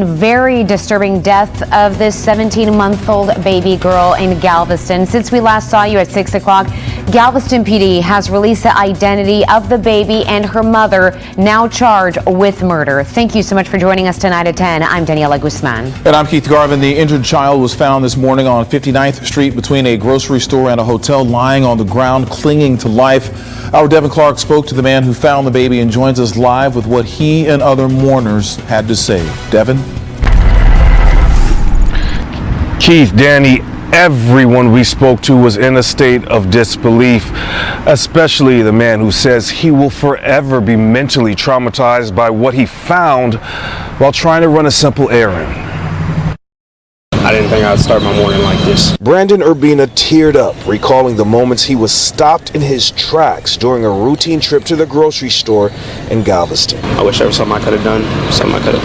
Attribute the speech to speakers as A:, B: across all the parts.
A: Very disturbing death of this 17-month-old baby girl in Galveston. Since we last saw you at 6 o'clock, Galveston PD has released the identity of the baby and her mother, now charged with murder. Thank you so much for joining us tonight at 10. I'm Daniela Guzman.
B: And I'm Keith Garvin. The injured child was found this morning on 59th Street between a grocery store and a hotel, lying on the ground, clinging to life. Our Devin Clark spoke to the man who found the baby and joins us live with what he and other mourners had to say. Devin?
C: Keith, Danny, everyone we spoke to was in a state of disbelief, especially the man who says he will forever be mentally traumatized by what he found while trying to run a simple errand.
D: I didn't think I'd start my morning like this.
C: Brandon Urbina teared up, recalling the moments he was stopped in his tracks during a routine trip to the grocery store in Galveston.
D: I wish there was something I could have done, something I could have,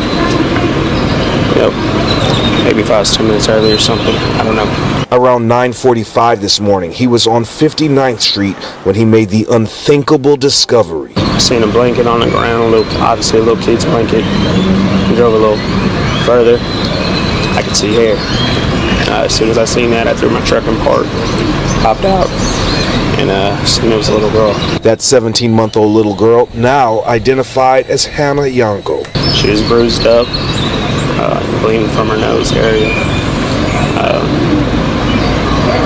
D: maybe if I was 10 minutes early or something, I don't know.
C: Around 9:45 this morning, he was on 59th Street when he made the unthinkable discovery.
D: I seen a blanket on the ground, obviously a little kid's blanket. He drove a little further. I could see hair. As soon as I seen that, I threw my truck in park, hopped out, and seen it was a little girl.
C: That 17-month-old little girl, now identified as Hannah Yanko.
D: She was bruised up, bleeding from her nose area.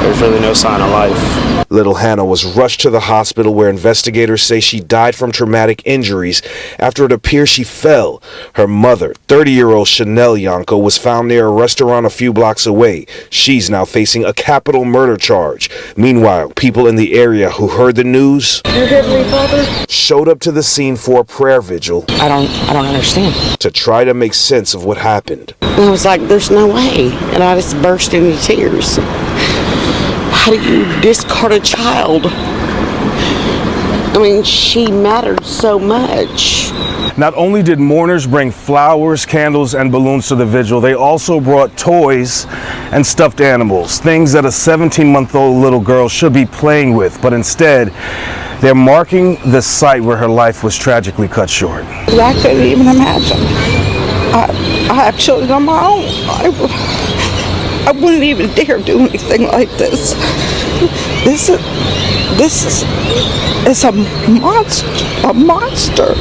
D: There's really no sign of life.
C: Little Hannah was rushed to the hospital where investigators say she died from traumatic injuries after it appears she fell. Her mother, 30-year-old Chanel Yanko, was found near a restaurant a few blocks away. She's now facing a capital murder charge. Meanwhile, people in the area who heard the news,
E: Your Heavenly Father,
C: showed up to the scene for a prayer vigil.
E: I don't understand.
C: To try to make sense of what happened.
E: I was like, there's no way. And I just burst into tears. How do you discard a child? I mean, she mattered so much.
C: Not only did mourners bring flowers, candles, and balloons to the vigil, they also brought toys and stuffed animals, things that a 17-month-old little girl should be playing with, but instead, they're marking the site where her life was tragically cut short.
F: I couldn't even imagine. I have children of my own. I wouldn't even dare do anything like this. This is a monster.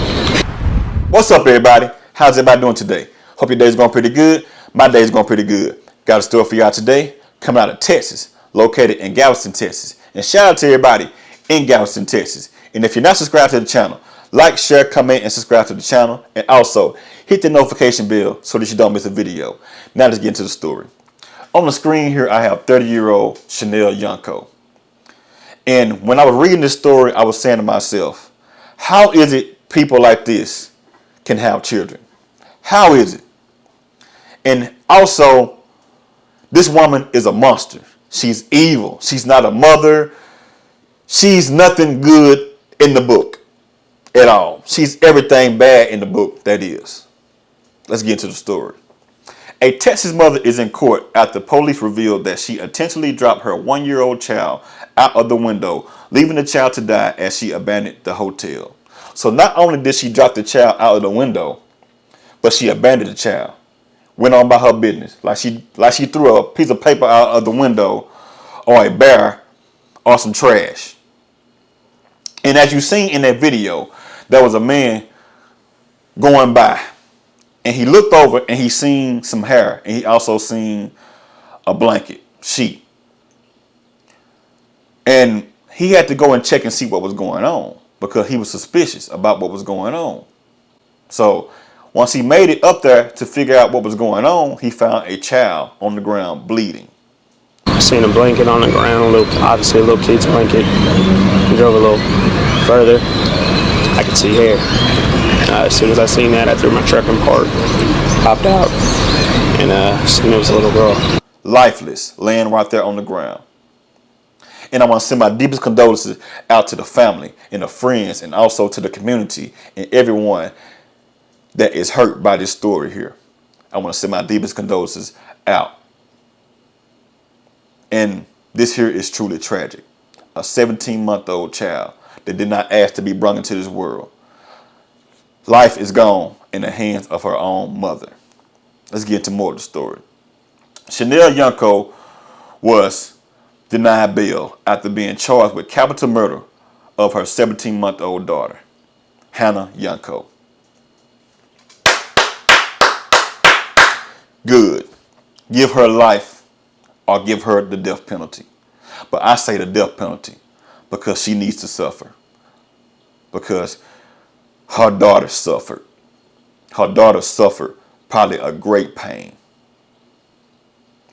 B: What's up, everybody? How's everybody doing today? Hope your day's going pretty good. My day's going pretty good. Got a story for y'all today, coming out of Texas, located in Galveston, Texas. And shout out to everybody in Galveston, Texas. And if you're not subscribed to the channel, like, share, comment, and subscribe to the channel. And also, hit the notification bell so that you don't miss a video. Now let's get into the story. On the screen here, I have 30-year-old Chanel Yanko. And when I was reading this story, I was saying to myself, how is it people like this can have children? How is it? And also, this woman is a monster. She's evil. She's not a mother. She's nothing good in the book at all. She's everything bad in the book, that is. Let's get into the story. A Texas mother is in court after police revealed that she intentionally dropped her 1-year-old child out of the window, leaving the child to die as she abandoned the hotel. So not only did she drop the child out of the window, but she abandoned the child. Went on by her business. Like she threw a piece of paper out of the window or a bear or some trash. And as you seen in that video, there was a man going by. And he looked over and he seen some hair. And he also seen a blanket, sheet. And he had to go and check and see what was going on, because he was suspicious about what was going on. So once he made it up there to figure out what was going on, he found a child on the ground bleeding.
D: I seen a blanket on the ground, obviously a little kid's blanket. He drove a little further. I could see hair. As soon as I seen that, I threw my truck in park, hopped out, and seen it was a little girl.
B: Lifeless, laying right there on the ground. And I want to send my deepest condolences out to the family and the friends and also to the community and everyone that is hurt by this story here. I want to send my deepest condolences out. And this here is truly tragic. A 17-month-old child that did not ask to be brought into this world. Life is gone in the hands of her own mother. Let's get into more of the story. Chanel Yunko was denied bail after being charged with capital murder of her 17-month-old daughter, Hannah Yunko. Good. Give her life or give her the death penalty. But I say the death penalty because she needs to suffer. Because her daughter suffered. Her daughter suffered probably a great pain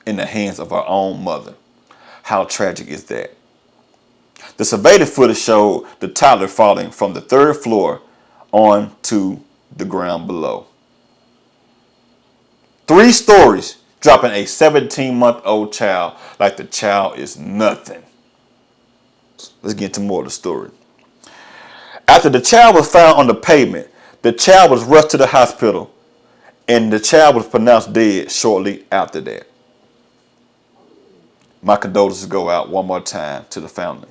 B: in the hands of her own mother. How tragic is that? The surveillance footage showed the toddler falling from the third floor onto the ground below. 3 stories, dropping a 17-month-old child like the child is nothing. Let's get into more of the story. After the child was found on the pavement, the child was rushed to the hospital and the child was pronounced dead shortly after that. My condolences go out one more time to the family.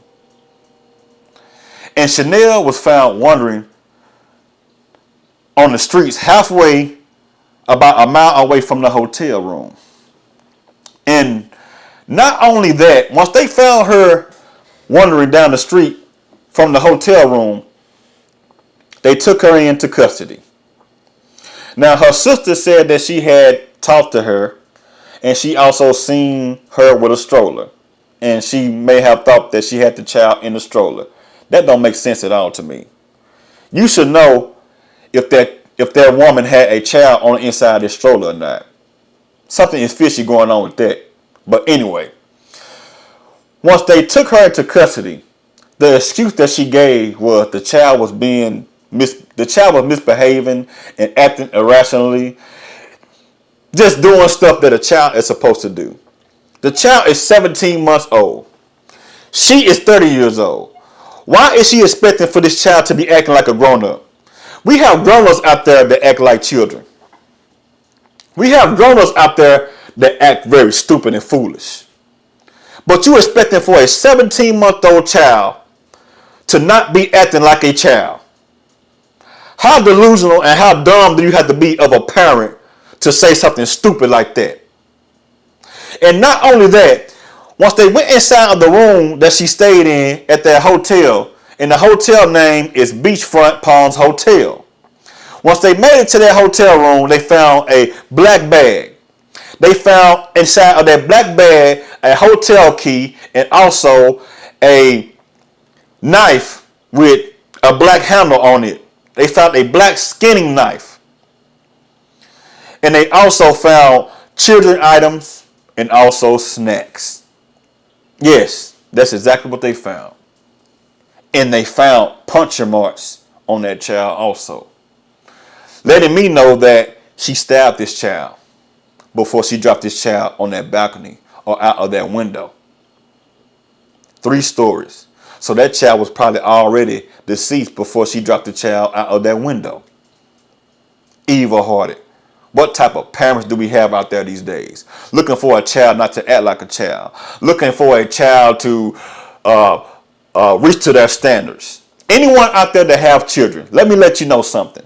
B: And Chanel was found wandering on the streets halfway, about a mile away from the hotel room. And not only that, once they found her wandering down the street from the hotel room, they took her into custody. Now, her sister said that she had talked to her and she also seen her with a stroller. And she may have thought that she had the child in the stroller. That don't make sense at all to me. You should know if that woman had a child on the inside of this stroller or not. Something is fishy going on with that. But anyway, once they took her into custody, the excuse that she gave was the child was misbehaving and acting irrationally, just doing stuff that a child is supposed to do. The child is 17 months old. She is 30 years old. Why is she expecting for this child to be acting like a grown-up? We have grown-ups out there that act like children. We have grown-ups out there that act very stupid and foolish. But you expecting for a 17-month-old child to not be acting like a child. How delusional and how dumb do you have to be of a parent to say something stupid like that? And not only that, once they went inside of the room that she stayed in at that hotel, and the hotel name is Beachfront Palms Hotel. Once they made it to that hotel room, they found a black bag. They found inside of that black bag a hotel key and also a knife with a black handle on it. They found a black skinning knife. And they also found children items and also snacks. Yes, that's exactly what they found. And they found puncture marks on that child also, letting me know that she stabbed this child before she dropped this child on that balcony or out of that window. 3 stories. So that child was probably already deceased before she dropped the child out of that window. Evil-hearted. What type of parents do we have out there these days? Looking for a child not to act like a child. Looking for a child to reach to their standards. Anyone out there that have children, let me let you know something.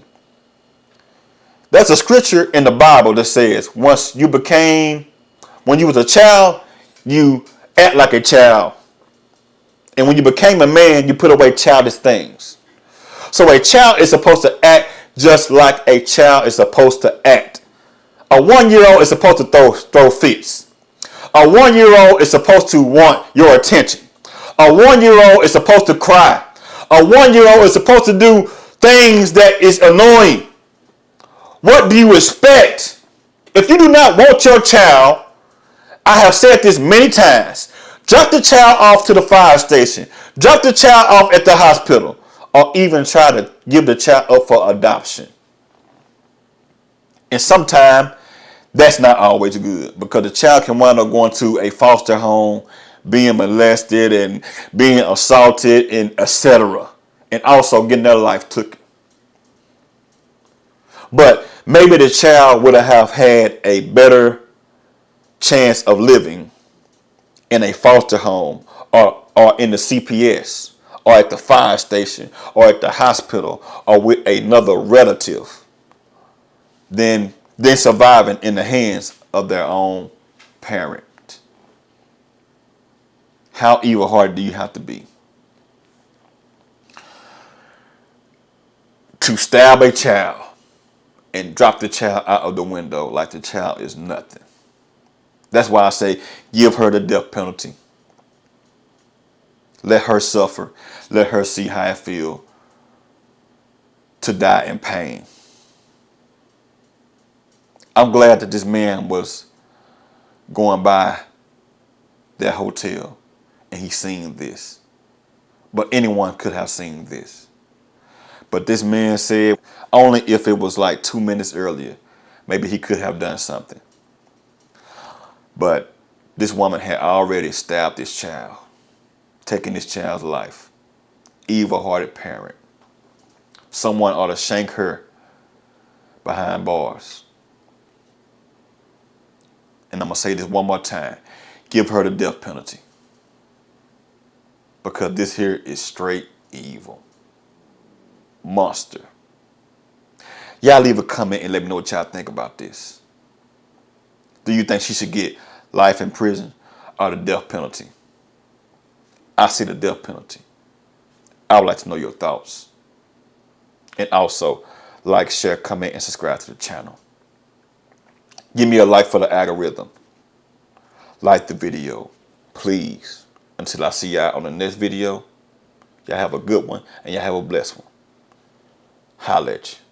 B: There's a scripture in the Bible that says when you was a child, you act like a child. And when you became a man, you put away childish things. So a child is supposed to act just like a child is supposed to act. A 1-year-old is supposed to throw fits. A 1-year-old is supposed to want your attention. A 1-year-old is supposed to cry. A 1-year-old is supposed to do things that is annoying. What do you expect? If you do not want your child, I have said this many times, drop the child off to the fire station. Drop the child off at the hospital. Or even try to give the child up for adoption. And sometimes that's not always good, because the child can wind up going to a foster home, being molested and being assaulted and etc. And also getting their life taken. But maybe the child would have had a better chance of living in a foster home or in the CPS or at the fire station or at the hospital or with another relative than than surviving in the hands of their own parent. How evil-hearted do you have to be to stab a child and drop the child out of the window like the child is nothing? That's why I say give her the death penalty. Let her suffer. Let her see how it feels to die in pain. I'm glad that this man was going by that hotel and he seen this. But anyone could have seen this. But this man said only if it was like 2 minutes earlier, maybe he could have done something. But this woman had already stabbed this child, taking this child's life. Evil-hearted parent. Someone ought to shank her behind bars. And I'm going to say this one more time. Give her the death penalty. Because this here is straight evil. Monster. Y'all leave a comment and let me know what y'all think about this. Do you think she should get life in prison or the death penalty? I see the death penalty. I would like to know your thoughts. And also, like, share, comment, and subscribe to the channel. Give me a like for the algorithm. Like the video, please. Until I see y'all on the next video, y'all have a good one and y'all have a blessed one. Holla at you.